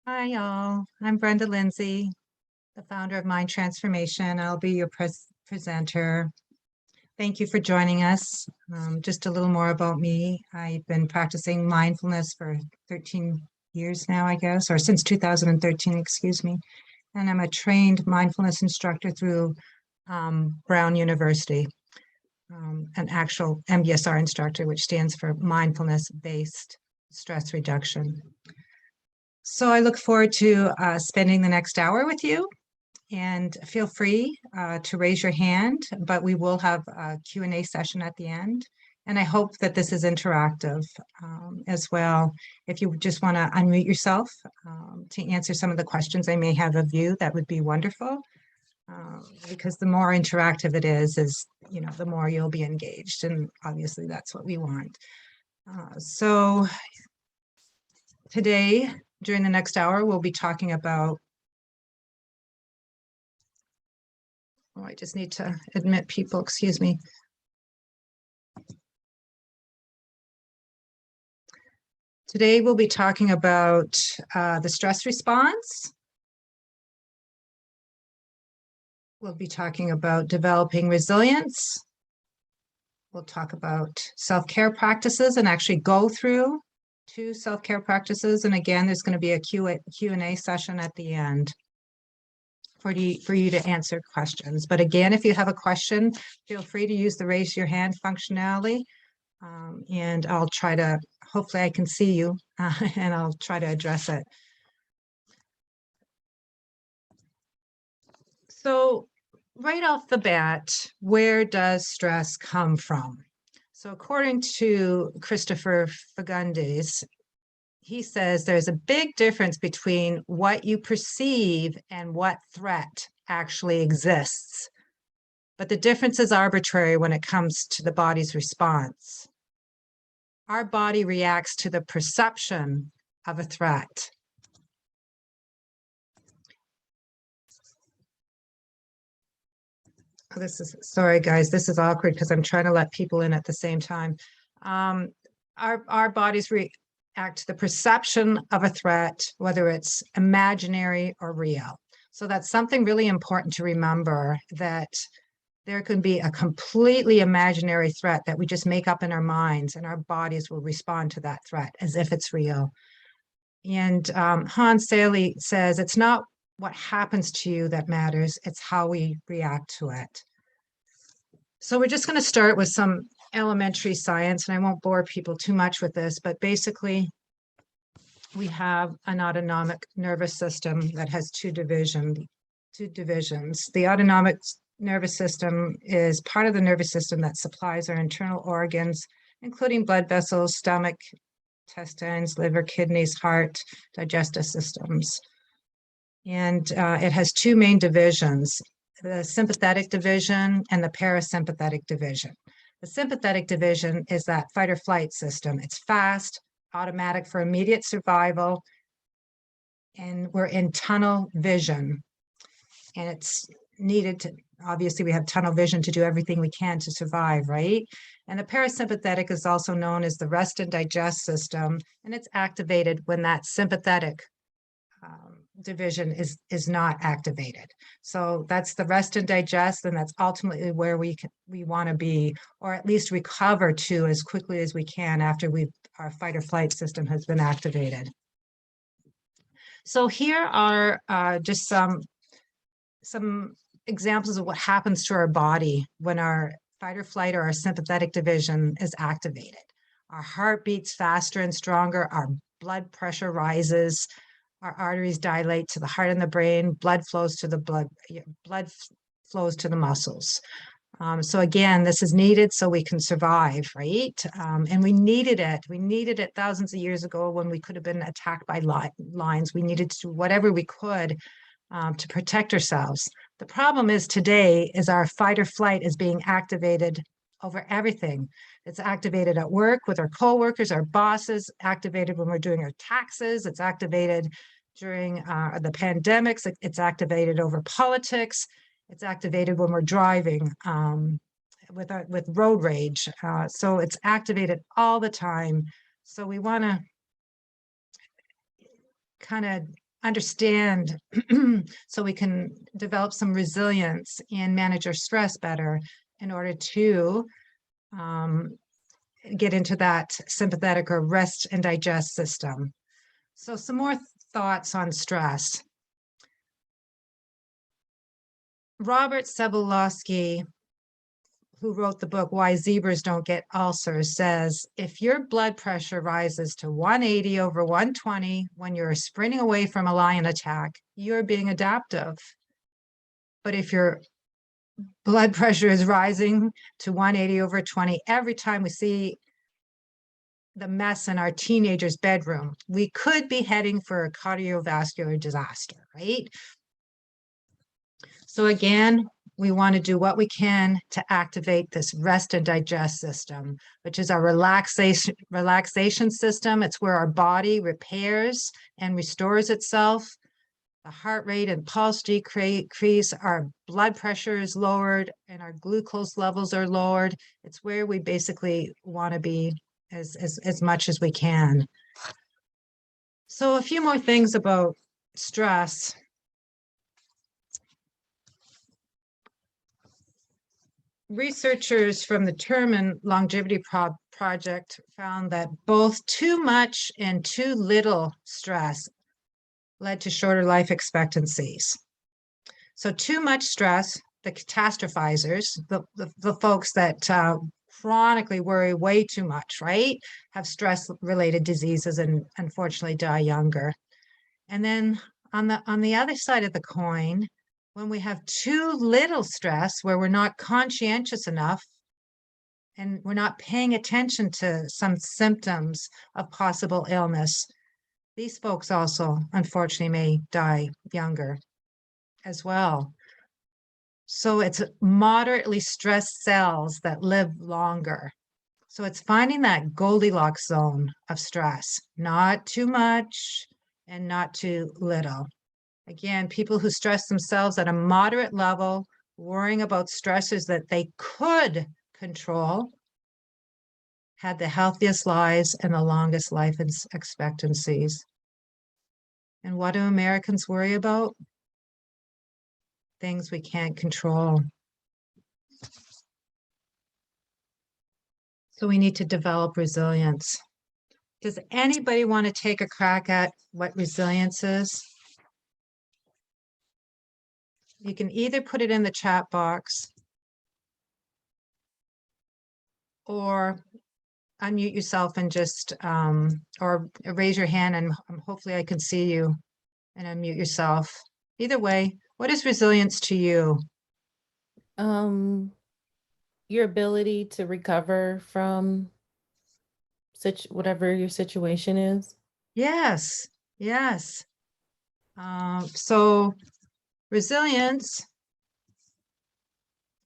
Hi, y'all. I'm Brenda Lindsay, the founder of Mind Transformation. I'll be your presenter. Thank you for joining us. Just a little more about me. I've been practicing mindfulness for 13 years now, I guess, or since 2013, excuse me. And I'm a trained mindfulness instructor through Brown University, an actual MBSR instructor, which stands for Mindfulness-Based Stress Reduction. So I look forward to spending the next hour with you, and feel free to raise your hand, but we will have a Q&A session at the end. And I hope that this is interactive as well. If you just want to unmute yourself to answer some of the questions I may have of you, that would be wonderful. Because the more interactive it is, the more you'll be engaged. And obviously that's what we want. So today, during the next hour, we'll be talking about, I just need to admit people, excuse me. Today, we'll be talking about the stress response. We'll be talking about developing resilience. We'll talk about self-care practices and actually go through 2 self-care practices. And again, there's going to be a Q&A session at the end for you to answer questions. But again, if you have a question, feel free to use the raise your hand functionality. And I'll try to, hopefully I can see you and I'll try to address it. So right off the bat, where does stress come from? So according to Christopher Fagundes, he says there's a big difference between what you perceive and what threat actually exists. But the difference is arbitrary when it comes to the body's response. Our body reacts to the perception of a threat. Sorry guys, this is awkward because I'm trying to let people in at the same time. Our bodies react to the perception of a threat, whether it's imaginary or real. So that's something really important to remember, that there can be a completely imaginary threat that we just make up in our minds, and our bodies will respond to that threat as if it's real. And Hans Selye says, it's not what happens to you that matters, it's how we react to it. So we're just going to start with some elementary science, and I won't bore people too much with this, but basically we have an autonomic nervous system that has two divisions. The autonomic nervous system is part of the nervous system that supplies our internal organs, including blood vessels, stomach, intestines, liver, kidneys, heart, digestive systems. And it has 2 main divisions, the sympathetic division and the parasympathetic division. The sympathetic division is that fight or flight system. It's fast, automatic for immediate survival, and we're in tunnel vision. And it's needed to, obviously we have tunnel vision to do everything we can to survive, right? And the parasympathetic is also known as the rest and digest system, and it's activated when that sympathetic division is not activated. So that's the rest and digest, and that's ultimately where we want to be, or at least recover to as quickly as we can after our fight or flight system has been activated. So here are just some examples of what happens to our body when our fight or flight or our sympathetic division is activated. Our heart beats faster and stronger, our blood pressure rises, our arteries dilate to the heart and the brain, blood flows to the muscles. So again, this is needed so we can survive, right? And we needed it thousands of years ago when we could have been attacked by lions. We needed to do whatever we could to protect ourselves. The problem is today is our fight or flight is being activated over everything. It's activated at work with our coworkers, our bosses, activated when we're doing our taxes, it's activated during the pandemics, it's activated over politics, it's activated when we're driving with road rage. So it's activated all the time. So we want to kind of understand so we can develop some resilience and manage our stress better in order to get into that sympathetic or rest and digest system. So some more thoughts on stress. Robert Sobolewski, who wrote the book Why Zebras Don't Get Ulcers, says, if your blood pressure rises to 180 over 120 when you're sprinting away from a lion attack, you're being adaptive. But if your blood pressure is rising to 180 over 20 every time we see the mess in our teenager's bedroom, we could be heading for a cardiovascular disaster, right? So again, we want to do what we can to activate this rest and digest system, which is our relaxation system. It's where our body repairs and restores itself. The heart rate and pulse decrease, our blood pressure is lowered, and our glucose levels are lowered. It's where we basically want to be as much as we can. So a few more things about stress. Researchers from the Term Longevity Project found that both too much and too little stress led to shorter life expectancies. So too much stress, the catastrophizers, the folks that chronically worry way too much, right? Have stress-related diseases and unfortunately die younger. And then on the other side of the coin, when we have too little stress, where we're not conscientious enough and we're not paying attention to some symptoms of possible illness, these folks also, unfortunately, may die younger as well. So it's moderately stressed cells that live longer. So it's finding that Goldilocks zone of stress, not too much and not too little. Again, people who stress themselves at a moderate level, worrying about stressors that they could control, had the healthiest lives and the longest life expectancies. And what do Americans worry about? Things we can't control. So we need to develop resilience. Does anybody want to take a crack at what resilience is? You can either put it in the chat box or unmute yourself and just, or raise your hand and hopefully I can see you and unmute yourself. Either way, what is resilience to you? Your ability to recover from whatever your situation is. Yes, yes. So resilience,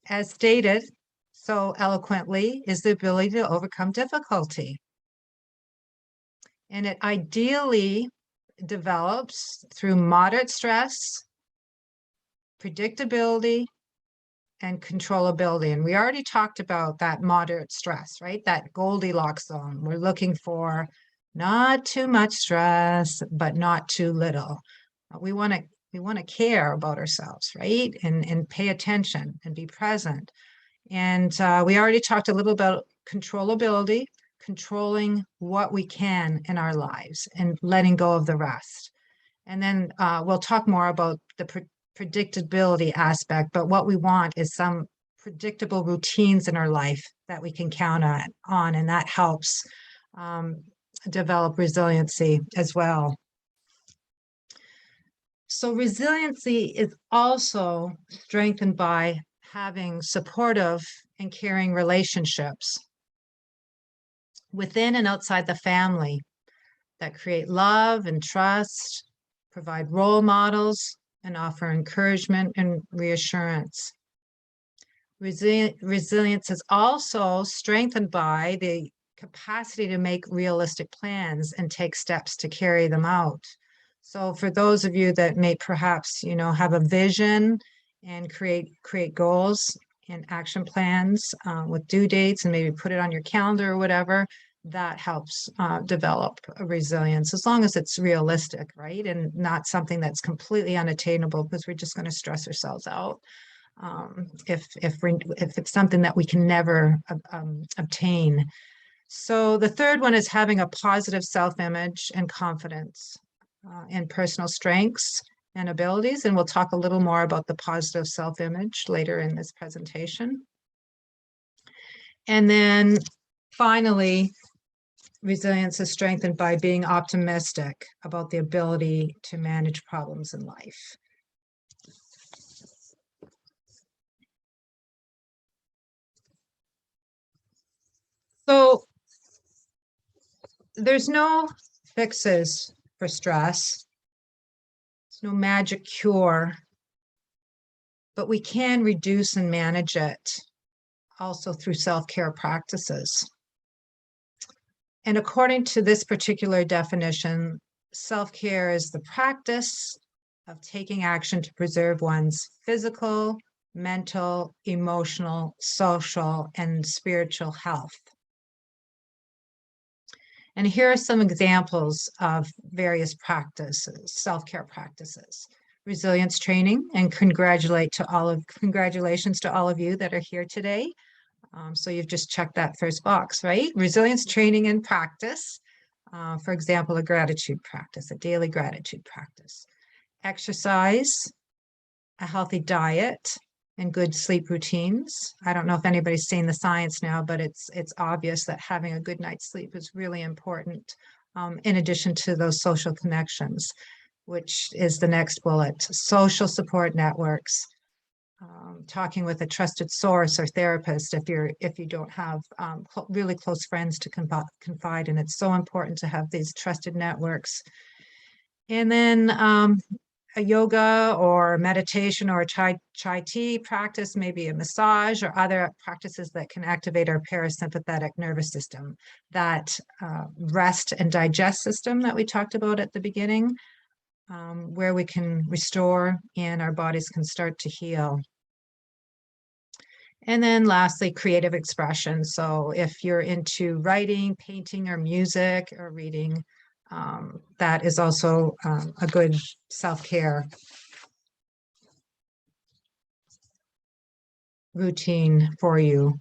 as stated so eloquently, is the ability to overcome difficulty. And it ideally develops through moderate stress, predictability, and controllability. And we already talked about that moderate stress, right? That Goldilocks zone. We're looking for not too much stress, but not too little. We want to care about ourselves, right? And pay attention and be present. And we already talked a little about controllability, controlling what we can in our lives and letting go of the rest. And then we'll talk more about the predictability aspect, but what we want is some predictable routines in our life that we can count on, and that helps develop resiliency as well. So resiliency is also strengthened by having supportive and caring relationships within and outside the family that create love and trust, provide role models, and offer encouragement and reassurance. Resilience is also strengthened by the capacity to make realistic plans and take steps to carry them out. So for those of you that may perhaps, have a vision and create goals and action plans with due dates and maybe put it on your calendar or whatever, that helps develop a resilience, as long as it's realistic, right? And not something that's completely unattainable, because we're just going to stress ourselves out. If it's something that we can never obtain. So the third one is having a positive self-image and confidence in personal strengths and abilities. And we'll talk a little more about the positive self-image later in this presentation. And then finally, resilience is strengthened by being optimistic about the ability to manage problems in life. So there's no fixes for stress. There's no magic cure, but we can reduce and manage it also through self-care practices. And according to this particular definition, self-care is the practice of taking action to preserve one's physical, mental, emotional, social, and spiritual health. And here are some examples of various practices, self-care practices. Resilience training, and congratulations to all of you that are here today. So you've just checked that first box, right? Resilience training and practice. For example, a gratitude practice, a daily gratitude practice. Exercise, a healthy diet, and good sleep routines. I don't know if anybody's seen the science now, but it's obvious that having a good night's sleep is really important, in addition to those social connections, which is the next bullet. Social support networks, talking with a trusted source or therapist if you don't have really close friends to confide in. It's so important to have these trusted networks. And then a yoga or meditation or a chai tea practice, maybe a massage or other practices that can activate our parasympathetic nervous system, that rest and digest system that we talked about at the beginning, where we can restore and our bodies can start to heal. And then lastly, creative expression. So if you're into writing, painting, or music or reading, that is also a good self-care routine for you.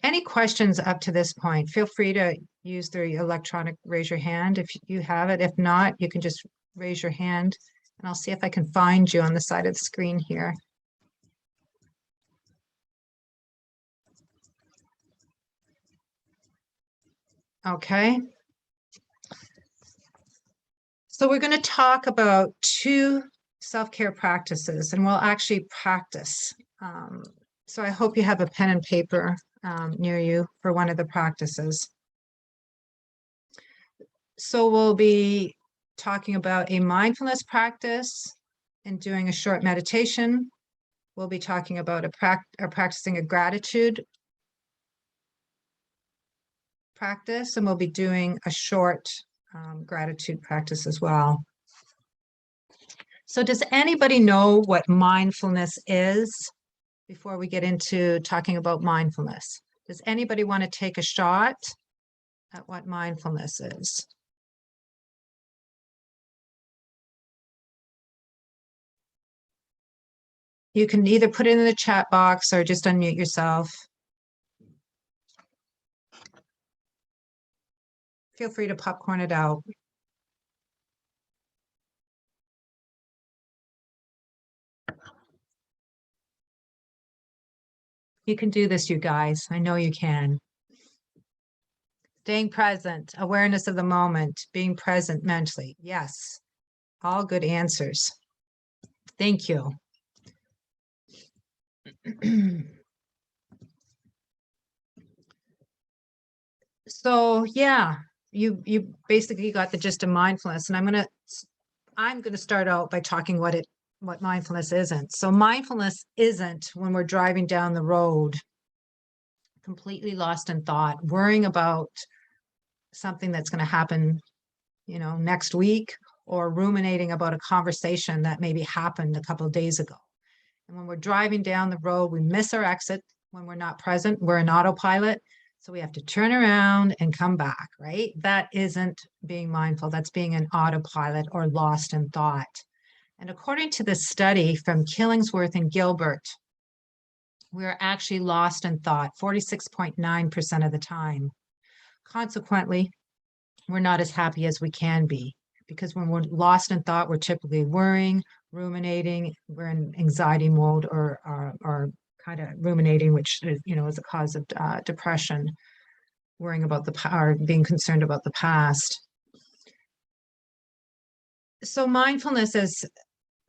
Any questions up to this point? Feel free to use the electronic raise your hand if you have it. If not, you can just raise your hand and I'll see if I can find you on the side of the screen here. Okay. So we're going to talk about 2 self-care practices, and we'll actually practice. So I hope you have a pen and paper near you for one of the practices. So we'll be talking about a mindfulness practice and doing a short meditation. We'll be talking about practicing a gratitude practice, and we'll be doing a short gratitude practice as well. So does anybody know what mindfulness is before we get into talking about mindfulness? Does anybody want to take a shot at what mindfulness is? You can either put it in the chat box or just unmute yourself. Feel free to popcorn it out. You can do this, you guys. I know you can. Staying present, awareness of the moment, being present mentally. Yes, all good answers. Thank you. So yeah, you basically got the gist of mindfulness, and I'm gonna start out by talking what mindfulness isn't. So mindfulness isn't when we're driving down the road, completely lost in thought, worrying about something that's going to happen, next week, or ruminating about a conversation that maybe happened a couple of days ago. And when we're driving down the road, we miss our exit when we're not present, we're in autopilot. So we have to turn around and come back, right? That isn't being mindful. That's being an autopilot or lost in thought. And according to this study from Killingsworth and Gilbert, we're actually lost in thought 46.9% of the time. Consequently, we're not as happy as we can be, because when we're lost in thought, we're typically worrying, ruminating, we're in anxiety mode, or kind of ruminating, which is, is a cause of depression, worrying about or being concerned about the past. So mindfulness, as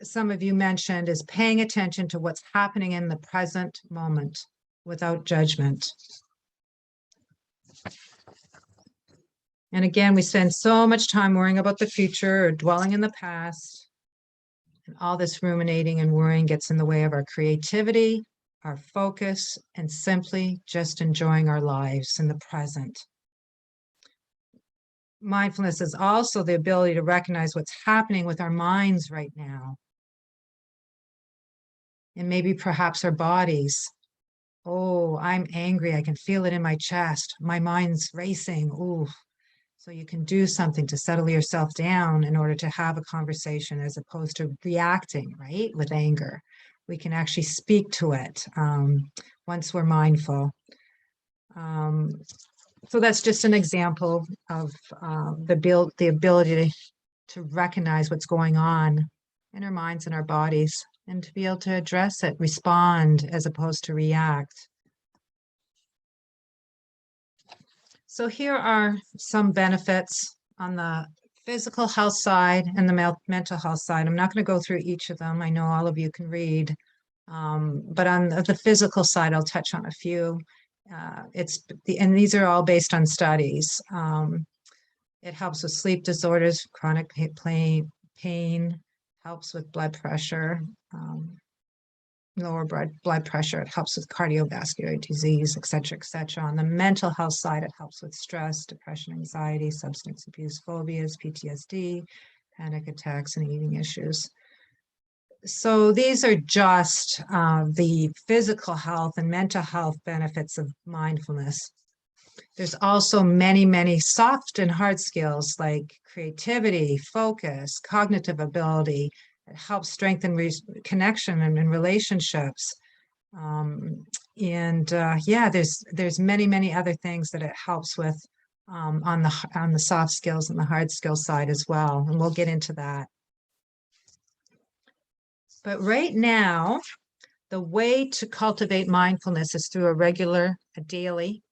some of you mentioned, is paying attention to what's happening in the present moment without judgment. And again, we spend so much time worrying about the future or dwelling in the past. And all this ruminating and worrying gets in the way of our creativity, our focus, and simply just enjoying our lives in the present. Mindfulness is also the ability to recognize what's happening with our minds right now. And maybe perhaps our bodies. Oh, I'm angry. I can feel it in my chest. My mind's racing. Ooh. So you can do something to settle yourself down in order to have a conversation, as opposed to reacting, right, with anger. We can actually speak to it once we're mindful. So that's just an example of the ability to recognize what's going on in our minds and our bodies, and to be able to address it, respond, as opposed to react. So here are some benefits on the physical health side and the mental health side. I'm not going to go through each of them. I know all of you can read. But on the physical side, I'll touch on a few. And these are all based on studies. It helps with sleep disorders, chronic pain, helps with blood pressure, lower blood pressure. It helps with cardiovascular disease, et cetera, et cetera. On the mental health side, it helps with stress, depression, anxiety, substance abuse, phobias, PTSD, panic attacks, and eating issues. So these are just the physical health and mental health benefits of mindfulness. There's also many, many soft and hard skills like creativity, focus, cognitive ability. It helps strengthen connection and relationships. There's many, many other things that it helps with on the soft skills and the hard skills side as well. And we'll get into that. But right now, the way to cultivate mindfulness is through a daily,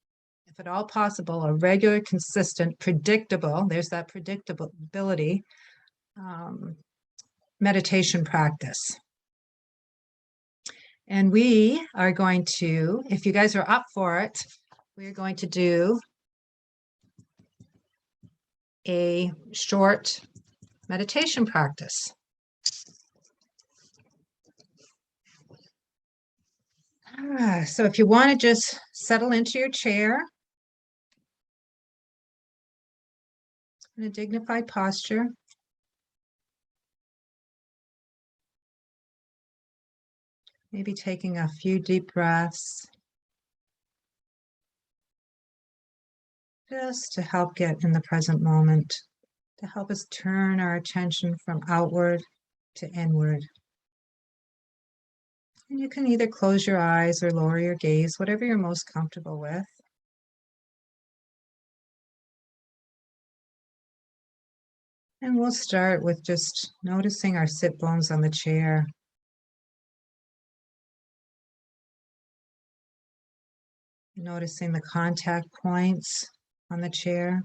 if at all possible, a regular, consistent, predictable, there's that predictability, meditation practice. And we are going to, if you guys are up for it, we're going to do a short meditation practice. So if you want to just settle into your chair in a dignified posture. Maybe taking a few deep breaths, just to help get in the present moment, to help us turn our attention from outward to inward. And you can either close your eyes or lower your gaze, whatever you're most comfortable with. And we'll start with just noticing our sit bones on the chair. Noticing the contact points on the chair.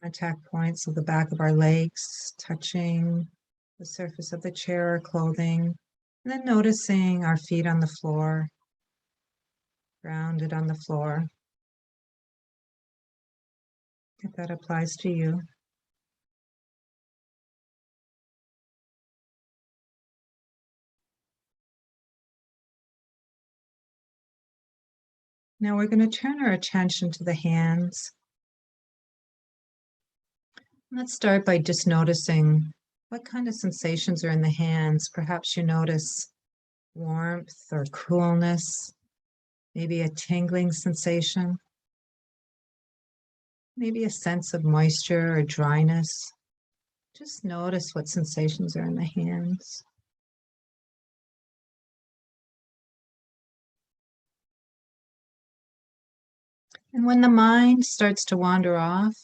Contact points of the back of our legs touching the surface of the chair or clothing. And then noticing our feet on the floor, grounded on the floor, if that applies to you. Now we're going to turn our attention to the hands. Let's start by just noticing what kind of sensations are in the hands. Perhaps you notice warmth or coolness, maybe a tingling sensation, maybe a sense of moisture or dryness. Just notice what sensations are in the hands. And when the mind starts to wander off,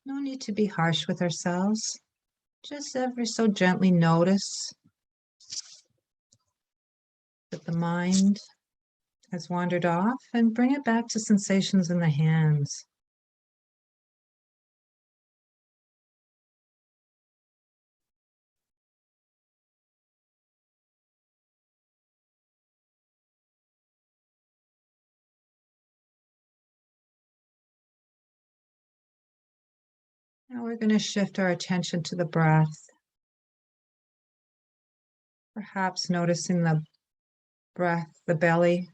no need to be harsh with ourselves. Just ever so gently notice that the mind has wandered off and bring it back to sensations in the hands. Now we're going to shift our attention to the breath. Perhaps noticing the breath, the belly,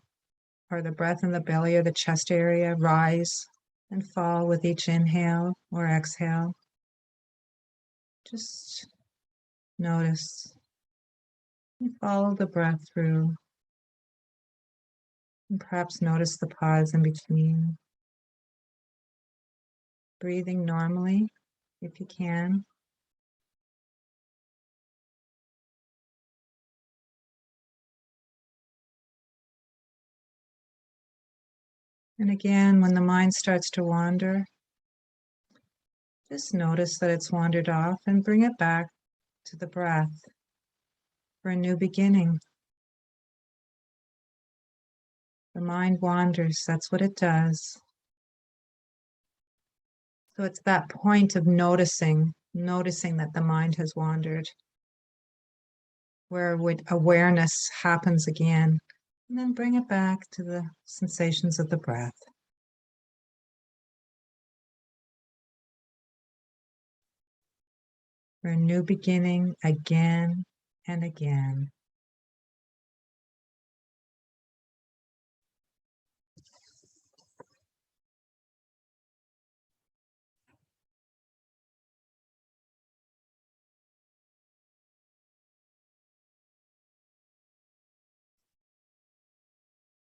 or the breath in the belly or the chest area rise and fall with each inhale or exhale. Just notice and follow the breath through. And perhaps notice the pause in between. Breathing normally, if you can. And again, when the mind starts to wander, just notice that it's wandered off and bring it back to the breath for a new beginning. The mind wanders, that's what it does. So it's that point of noticing that the mind has wandered, where awareness happens again, and then bring it back to the sensations of the breath. For a new beginning again and again.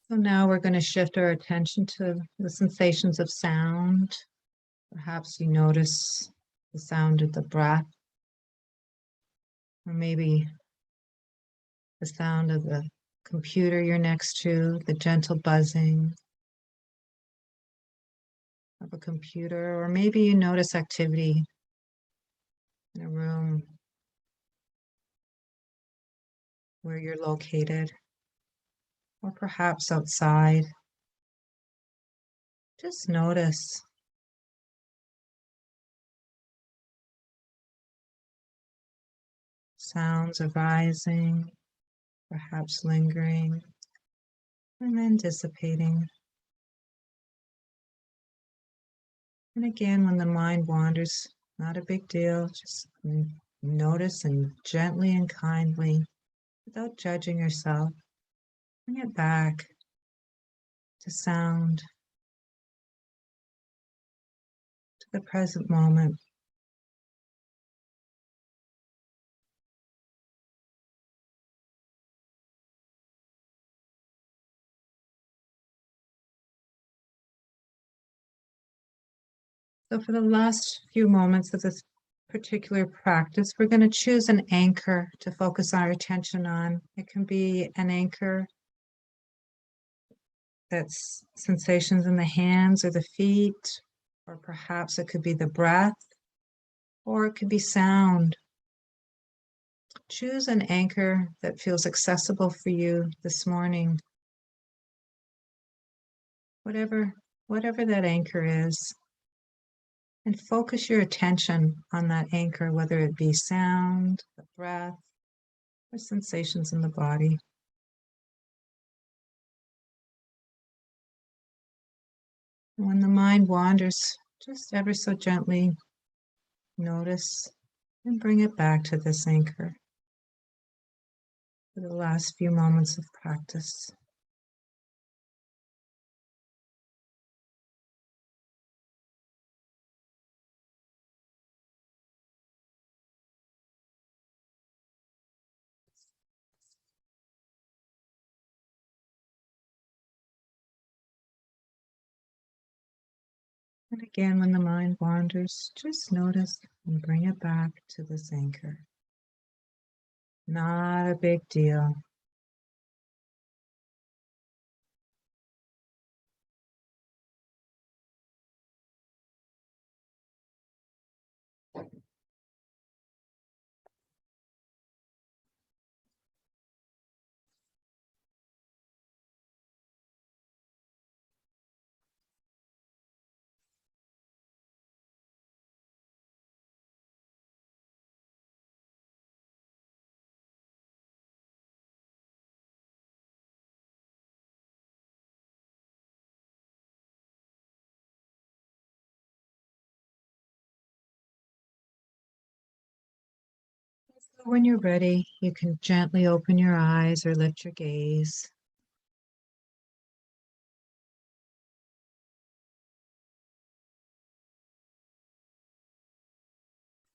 So now we're going to shift our attention to the sensations of sound. Perhaps you notice the sound of the breath, or maybe the sound of the computer you're next to, the gentle buzzing of a computer, or maybe you notice activity in a room where you're located, or perhaps outside. Just notice. Sounds arising, perhaps lingering, and then dissipating. And again, when the mind wanders, not a big deal, just notice and gently and kindly, without judging yourself, bring it back to sound, to the present moment. So for the last few moments of this particular practice, we're going to choose an anchor to focus our attention on. It can be an anchor that's sensations in the hands or the feet, or perhaps it could be the breath, or it could be sound. Choose an anchor that feels accessible for you this morning. Whatever that anchor is. And focus your attention on that anchor, whether it be sound, the breath, or sensations in the body. When the mind wanders, just ever so gently notice and bring it back to this anchor for the last few moments of practice. And again, when the mind wanders, just notice and bring it back to this anchor. Not a big deal. So when you're ready, you can gently open your eyes or lift your gaze.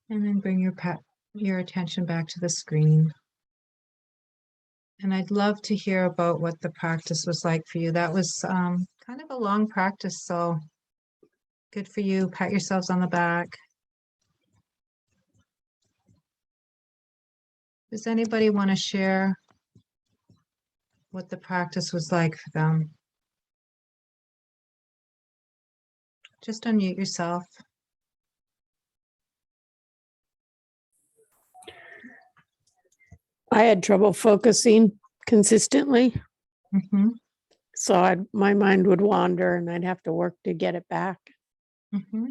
And then bring your attention back to the screen. And I'd love to hear about what the practice was like for you. That was kind of a long practice, so good for you. Pat yourselves on the back. Does anybody want to share what the practice was like for them? Just unmute yourself. I had trouble focusing consistently. Mm-hmm. So my mind would wander and I'd have to work to get it back. Mm-hmm.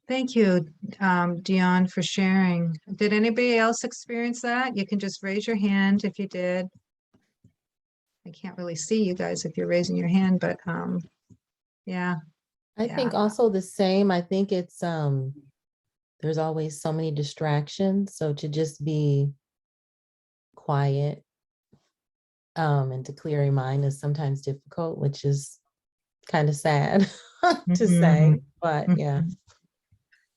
Thank you, Dion, for sharing. Did anybody else experience that? You can just raise your hand if you did. I can't really see you guys if you're raising your hand, but yeah. I think also the same. I think it's there's always so many distractions. So to just be quiet and to clear your mind is sometimes difficult, which is kind of sad to say, but yeah.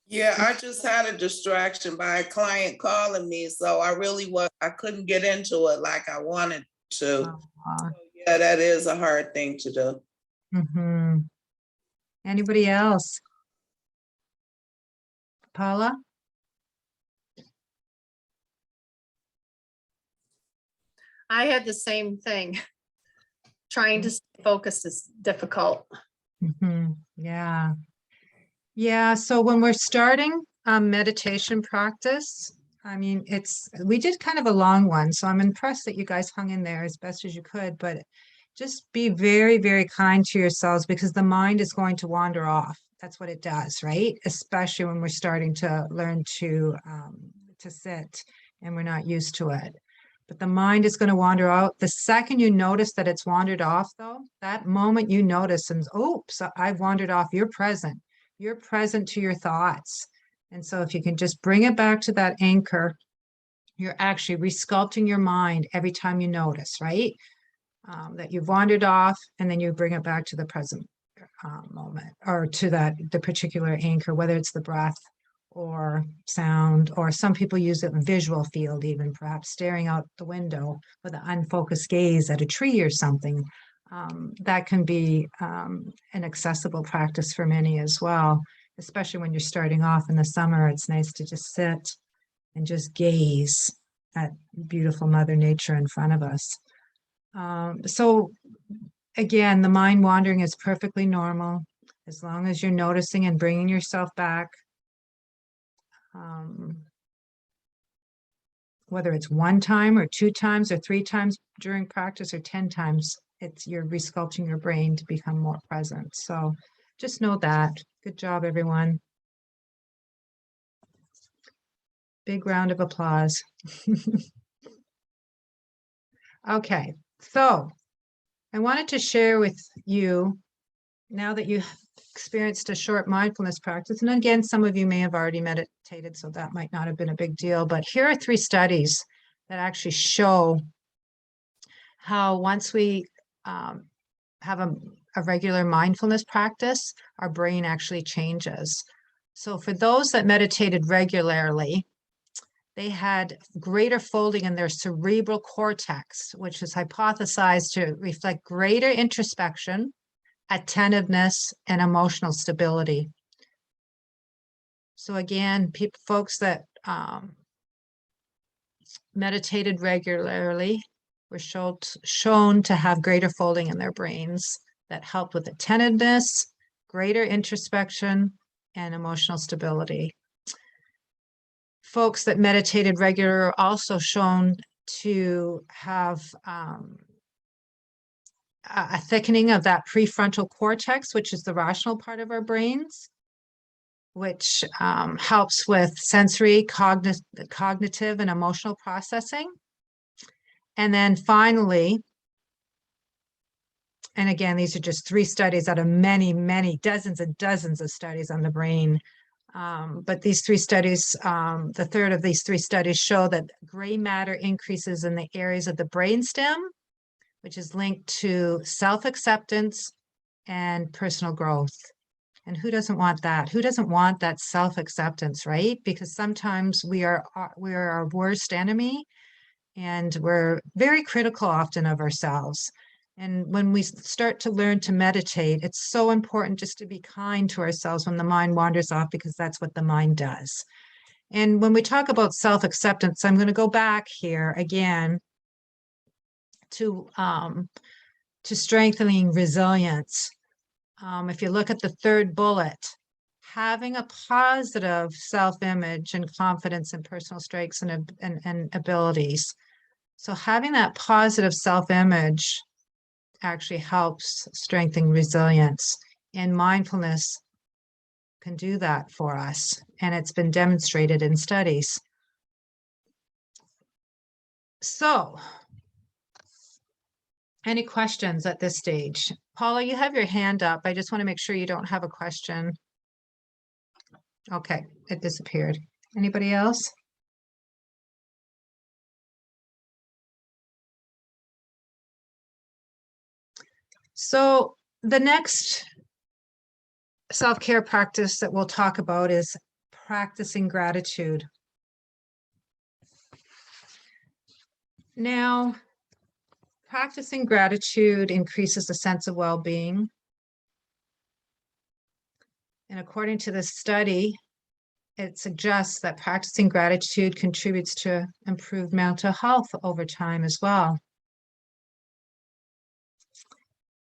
Yeah, I just had a distraction by a client calling me, so I couldn't get into it like I wanted to. So, yeah, that is a hard thing to do. Mm-hmm. Anybody else? Paula? I had the same thing. Trying to stay focused is difficult. Mm-hmm. Yeah. Yeah. So when we're starting meditation practice, I mean, we did kind of a long one, so I'm impressed that you guys hung in there as best as you could, but just be very, very kind to yourselves because the mind is going to wander off. That's what it does, right? Especially when we're starting to learn to sit and we're not used to it. But the mind is going to wander out. The second you notice that it's wandered off, though, that moment you notice and, oops, I've wandered off, you're present. You're present to your thoughts. And so if you can just bring it back to that anchor, you're actually resculpting your mind every time you notice, right? That you've wandered off and then you bring it back to the present moment or to the particular anchor, whether it's the breath or sound, or some people use it in visual field, even perhaps staring out the window with an unfocused gaze at a tree or something. That can be an accessible practice for many as well, especially when you're starting off in the summer. It's nice to just sit and just gaze at beautiful Mother Nature in front of us. So again, the mind wandering is perfectly normal as long as you're noticing and bringing yourself back. Whether it's one time or two times or three times during practice or 10 times, you're resculpting your brain to become more present. So just know that. Good job, everyone. Big round of applause. Okay, so I wanted to share with you, now that you've experienced a short mindfulness practice, and again, some of you may have already meditated, so that might not have been a big deal, but here are 3 studies that actually show how once we have a regular mindfulness practice, our brain actually changes. So for those that meditated regularly, they had greater folding in their cerebral cortex, which is hypothesized to reflect greater introspection, attentiveness, and emotional stability. So again, folks that meditated regularly were shown to have greater folding in their brains that helped with attentiveness, greater introspection, and emotional stability. Folks that meditated regularly are also shown to have a thickening of that prefrontal cortex, which is the rational part of our brains, which helps with sensory, cognitive, and emotional processing. And then finally, and again, these are just 3 studies out of many, many dozens and dozens of studies on the brain. But these 3 studies, the third of these 3 studies show that gray matter increases in the areas of the brainstem, which is linked to self-acceptance and personal growth. And who doesn't want that? Who doesn't want that self-acceptance, right? Because sometimes we are our worst enemy, and we're very critical often of ourselves. And when we start to learn to meditate, it's so important just to be kind to ourselves when the mind wanders off, because that's what the mind does. And when we talk about self-acceptance, I'm going to go back here again to strengthening resilience. If you look at the 3rd bullet, having a positive self-image and confidence in personal strengths and abilities. So having that positive self-image actually helps strengthen resilience, and mindfulness can do that for us, and it's been demonstrated in studies. So, any questions at this stage? Paula, you have your hand up. I just want to make sure you don't have a question. Okay, it disappeared. Anybody else? So the next self-care practice that we'll talk about is practicing gratitude. Now, practicing gratitude increases the sense of well-being. And according to this study, it suggests that practicing gratitude contributes to improved mental health over time as well.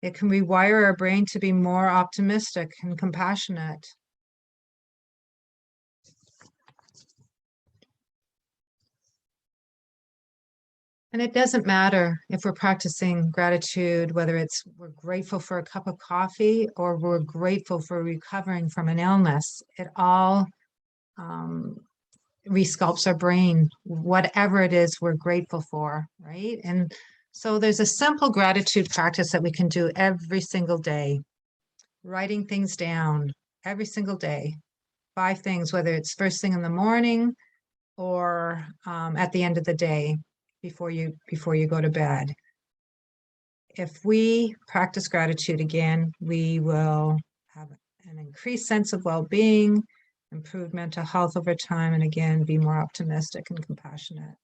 It can rewire our brain to be more optimistic and compassionate. And it doesn't matter if we're practicing gratitude, whether it's we're grateful for a cup of coffee or we're grateful for recovering from an illness. It all resculpts our brain, whatever it is we're grateful for, right? And so there's a simple gratitude practice that we can do every single day. Writing things down every single day. 5 things, whether it's first thing in the morning or at the end of the day before you go to bed. If we practice gratitude again, we will have an increased sense of well-being, improved mental health over time, and again, be more optimistic and compassionate.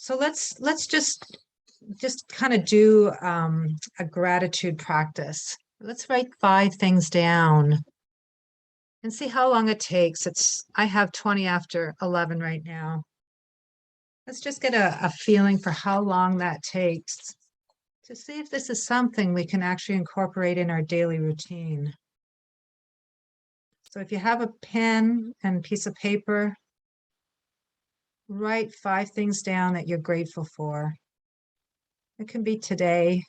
So let's just kind of do a gratitude practice. Let's write 5 things down and see how long it takes. I have 20 after 11 right now. Let's just get a feeling for how long that takes to see if this is something we can actually incorporate in our daily routine. So if you have a pen and piece of paper, write 5 things down that you're grateful for. It can be today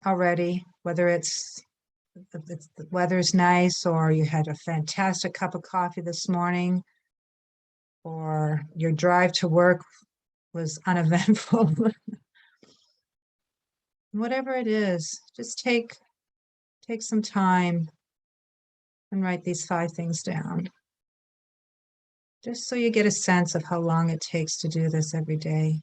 already, whether it's the weather's nice or you had a fantastic cup of coffee this morning or your drive to work was uneventful. Whatever it is, just take some time and write these 5 things down. Just so you get a sense of how long it takes to do this every day.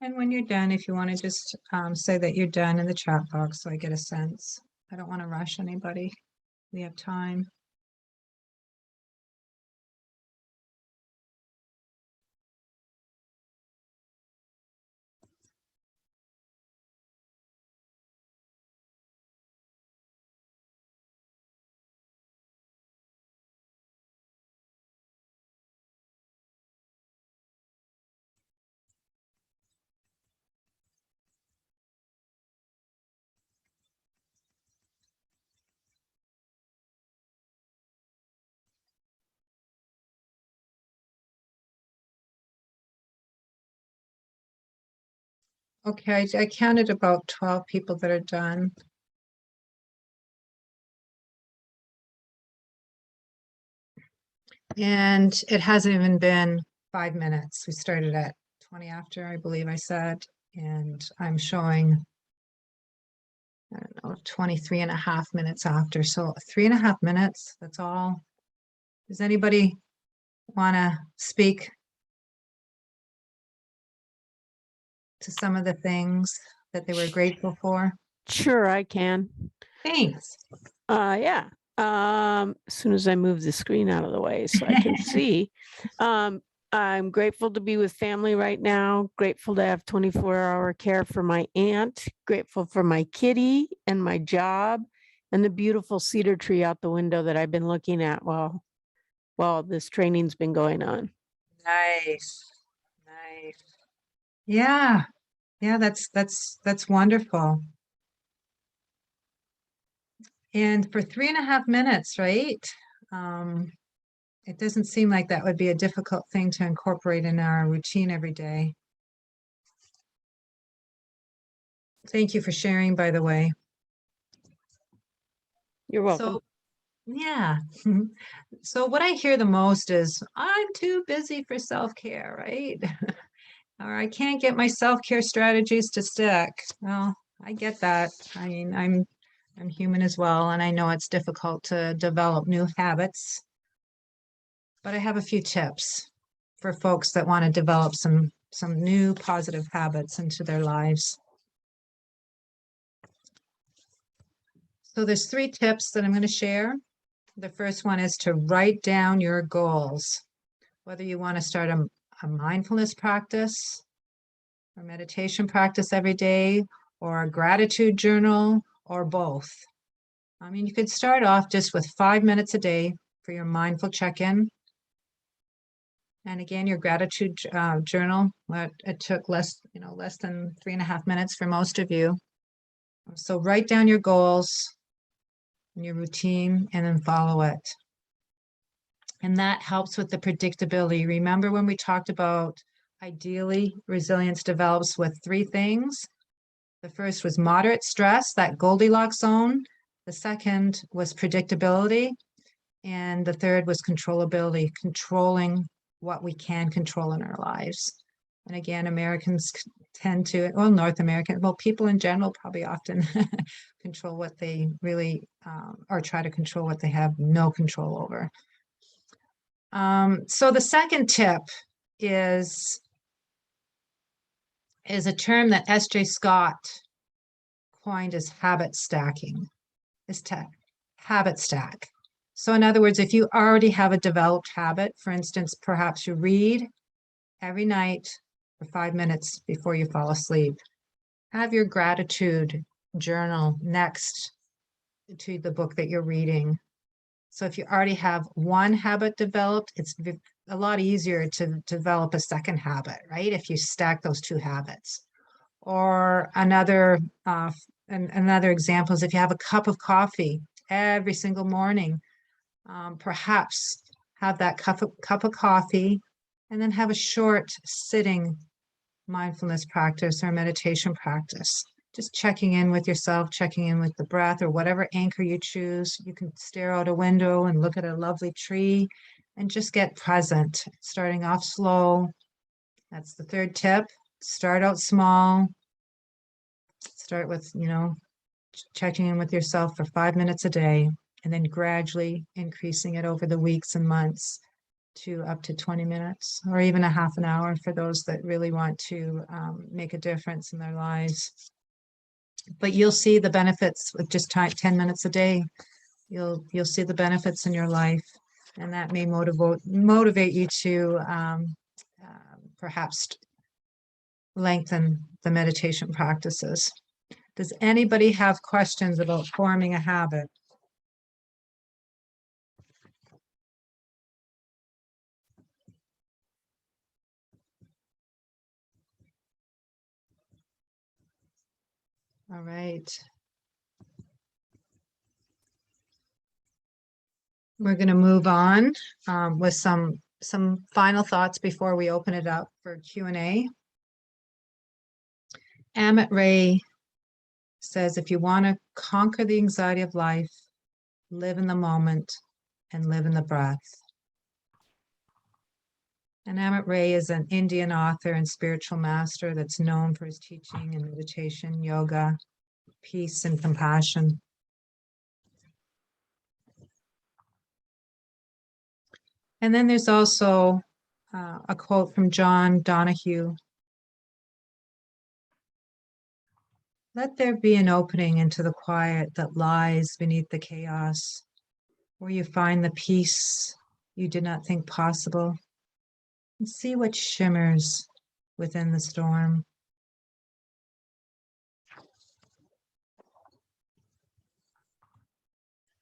And when you're done, if you want to just say that you're done in the chat box, so I get a sense. I don't want to rush anybody. We have time. Okay, I counted about 12 people that are done. And it hasn't even been 5 minutes. We started at 20 after, I believe I said, and I'm showing, I don't know, 23 and a half minutes after. So 3.5 minutes, that's all. Does anybody want to speak to some of the things that they were grateful for? Sure, I can. Thanks. Yeah. As soon as I move the screen out of the way so I can see. I'm grateful to be with family right now, grateful to have 24-hour care for my aunt, grateful for my kitty and my job and the beautiful cedar tree out the window that I've been looking at while this training's been going on. Nice. Nice. Yeah. Yeah, that's wonderful. And for 3.5 minutes, right? It doesn't seem like that would be a difficult thing to incorporate in our routine every day. Thank you for sharing, by the way. You're welcome. So, yeah. So what I hear the most is, I'm too busy for self-care, right? Or I can't get my self-care strategies to stick. Well, I get that. I mean, I'm human as well, and I know it's difficult to develop new habits. But I have a few tips for folks that want to develop some new positive habits into their lives. So there's 3 tips that I'm going to share. The first one is to write down your goals, whether you want to start a mindfulness practice or meditation practice every day, or a gratitude journal, or both. I mean, you could start off just with 5 minutes a day for your mindful check-in. And again, your gratitude journal, it took less than 3.5 minutes for most of you. So write down your goals and your routine and then follow it. And that helps with the predictability. Remember when we talked about ideally resilience develops with 3 things? The first was moderate stress, that Goldilocks zone. The second was predictability. And the third was controllability, controlling what we can control in our lives. And again, Americans tend to, well, North American, well, people in general probably often control what they really, or try to control what they have no control over. So the second tip is a term that S.J. Scott coined as habit stacking, habit stack. So in other words, if you already have a developed habit, for instance, perhaps you read every night for 5 minutes before you fall asleep, have your gratitude journal next to the book that you're reading. So if you already have one habit developed, it's a lot easier to develop a second habit, right? If you stack those 2 habits. Or another example is if you have a cup of coffee every single morning, perhaps have that cup of coffee and then have a short sitting mindfulness practice or meditation practice. Just checking in with yourself, checking in with the breath or whatever anchor you choose. You can stare out a window and look at a lovely tree and just get present, starting off slow. That's the 3rd tip. Start out small. Start with, checking in with yourself for 5 minutes a day, and then gradually increasing it over the weeks and months. to up to 20 minutes or even a half an hour for those that really want to make a difference in their lives. But you'll see the benefits with just 10 minutes a day. You'll see the benefits in your life, and that may motivate you to perhaps lengthen the meditation practices. Does anybody have questions about forming a habit? All right. We're going to move on with some final thoughts before we open it up for Q&A. Amit Ray says, if you want to conquer the anxiety of life, live in the moment and live in the breath. And Amit Ray is an Indian author and spiritual master that's known for his teaching and meditation, yoga, peace, and compassion. And then there's also a quote from John Donahue. Let there be an opening into the quiet that lies beneath the chaos, where you find the peace you did not think possible, and see what shimmers within the storm.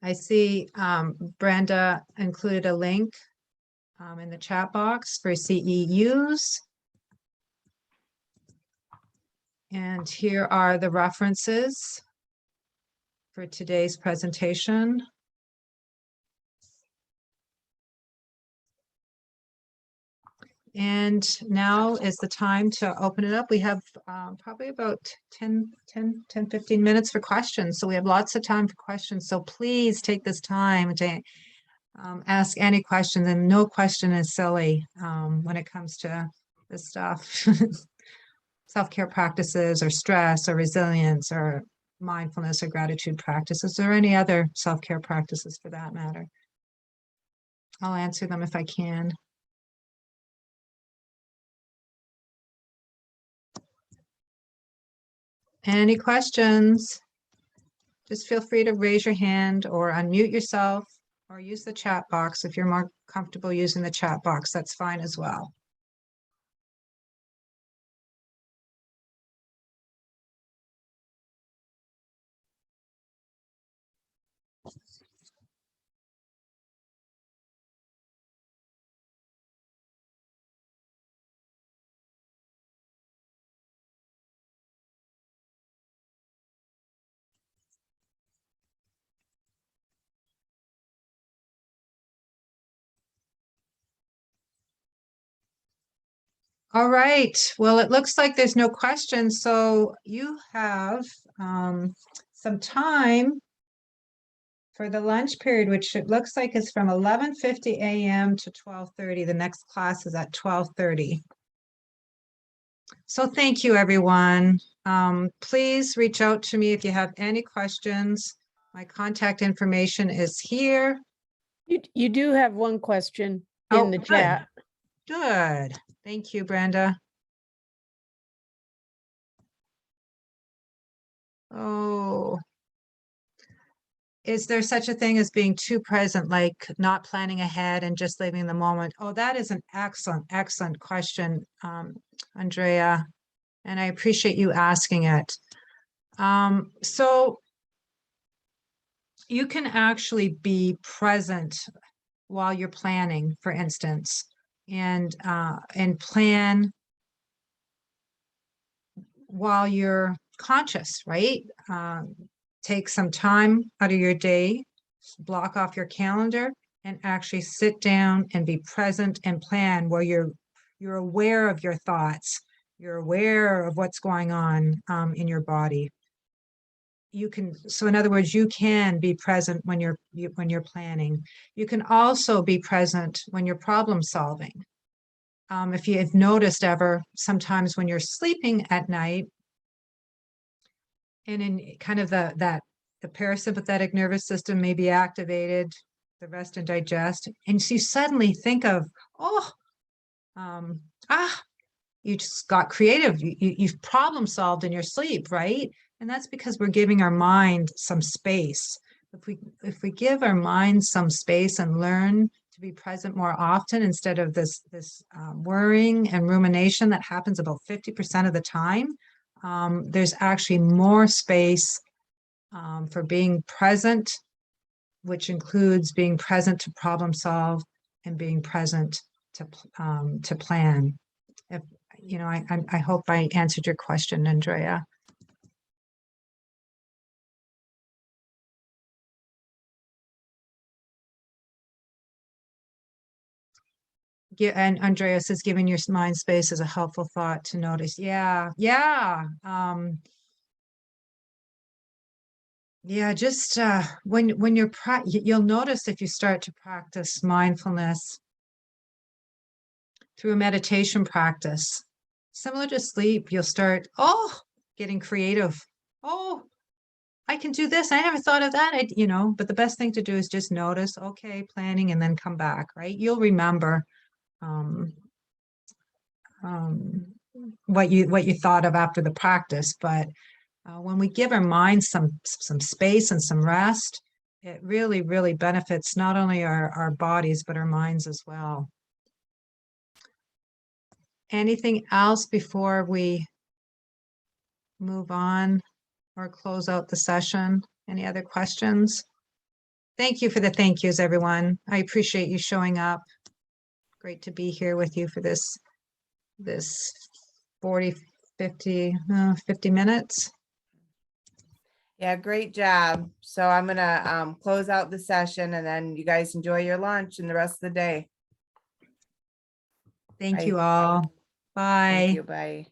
I see Brenda included a link in the chat box for CEUs. And here are the references for today's presentation. And now is the time to open it up. We have probably about 10, 15 minutes for questions. So we have lots of time for questions. So please take this time to ask any questions, and no question is silly when it comes to this stuff. Self-care practices or stress or resilience or mindfulness or gratitude practices or any other self-care practices for that matter. I'll answer them if I can. Any questions? Just feel free to raise your hand or unmute yourself or use the chat box. If you're more comfortable using the chat box, that's fine as well. All right. Well, it looks like there's no questions. So you have some time for the lunch period, which it looks like is from 11:50 a.m. to 12:30. The next class is at 12:30. So thank you, everyone. Please reach out to me if you have any questions. My contact information is here. You do have one question Oh, in the good. chat. Good. Thank you, Brenda. Oh, is there such a thing as being too present, like not planning ahead and just living in the moment? Oh, that is an excellent, excellent question, Andrea, and I appreciate you asking it. So you can actually be present while you're planning, for instance, and plan while you're conscious, right? Take some time out of your day, block off your calendar, and actually sit down and be present and plan where you're aware of your thoughts, you're aware of what's going on in your body. So in other words, you can be present when you're planning. You can also be present when you're problem solving. If you've noticed ever, sometimes when you're sleeping at night, and in kind of the parasympathetic nervous system may be activated, the rest and digest. And so you suddenly think of, oh, you just got creative. You've problem solved in your sleep, right? And that's because we're giving our mind some space. If we give our mind some space and learn to be present more often instead of this worrying and rumination that happens about 50% of the time, there's actually more space for being present, which includes being present to problem solve and being present to plan. If, I hope I answered your question, Andrea. Yeah, and Andrea says giving your mind space is a helpful thought to notice. Yeah. Just when you're you'll notice if you start to practice mindfulness through a meditation practice, similar to sleep, you'll start, getting creative. Oh, I can do this. I never thought of that. But the best thing to do is just notice, okay, planning, and then come back, right? You'll remember what you thought of after the practice. But when we give our minds some space and some rest, it really, really benefits not only our bodies, but our minds as well. Anything else before we move on or close out the session? Any other questions? Thank you for the thank yous, everyone. I appreciate you showing up. Great to be here with you for this 40, 50 minutes. Yeah, great job. So I'm gonna close out the session and then you guys enjoy your lunch and the rest of the day. Thank Bye. you all. Bye. Thank you. Bye.